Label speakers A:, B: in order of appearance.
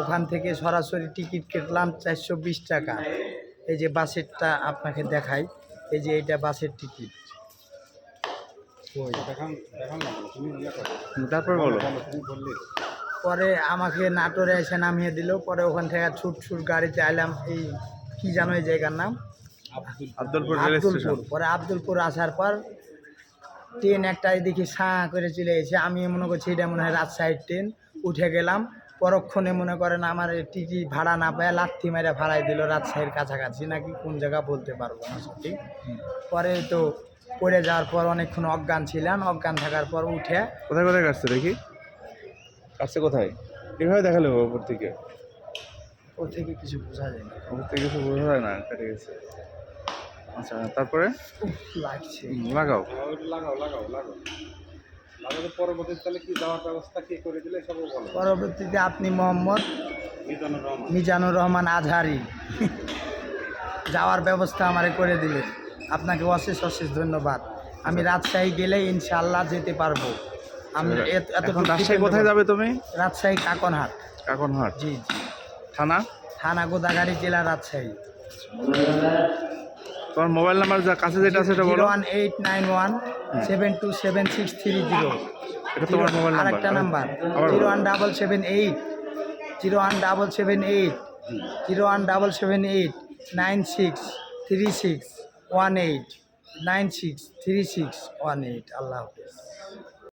A: ওখান থেকে সরাসরি টিকিট কেটলাম 420 টাকা। এই যে বাসেরটা আপনাকে দেখাই, এই যে এটা বাসের টিকিট।
B: তারপর বলো।
A: পরে আমাকে নাটোরে এসে নামিয়ে দিল। পরে ওখান থেকে ছুট গাড়িতে আইলাম, এই কি জানো এই জায়গার নাম,
B: আব্দুলপুর রেল স্টেশন।
A: আব্দুলপুর। পরে আব্দুলপুর আসার পর ট্রেন একটা এদিকে সাঁ করে চলে এসে, আমি মনে করছি এটা মনে হয় রাজশাহীর ট্রেন। উঠে গেলাম, পরক্ষণে মনে করেন আমার টিটি ভাড়া না পায় লাথি মেরে ভাড়াই দিল রাজশাহীর কাছাকাছি নাকি কোন জায়গা বলতে পারবো না সঠিক। পরে তো পড়ে যাওয়ার পর অনেকক্ষণ অজ্ঞান ছিলাম, অজ্ঞান থাকার পর উঠে
B: কোথায় কোথায় কাটছে দেখি, কাটছে কোথায়? এভাবে দেখালে ওপর থেকে,
A: ওর থেকে কিছু বোঝা যায় না,
B: ওপর থেকে কিছু বোঝা যায় না, কেটে গেছে। আচ্ছা তারপরে
A: লাগছে।
B: লাগাও।
A: পরবর্তীতে আপনি মোহাম্মদ মিজানুর রহমান আজহারি যাওয়ার ব্যবস্থা আমারে করে দিলেন। আপনাকে অশেষ অশেষ ধন্যবাদ। আমি রাজশাহী গেলে ইনশাআল্লাহ যেতে পারবো। আমি
B: এখন রাজশাহী কোথায় যাবে তুমি?
A: রাজশাহী কাকনহাট।
B: কাকনহাট।
A: জি জি।
B: থানা?
A: থানা গোদাগাড়ি, জেলা রাজশাহী।
B: তোমার মোবাইল নাম্বার যা কাছে যেটা আছে সেটা বলো।
A: 01891727630।
B: এটা তোমার মোবাইল নাম্বার?
A: আরেকটা নাম্বার 01778 963618 963618। আল্লাহ হাফেজ।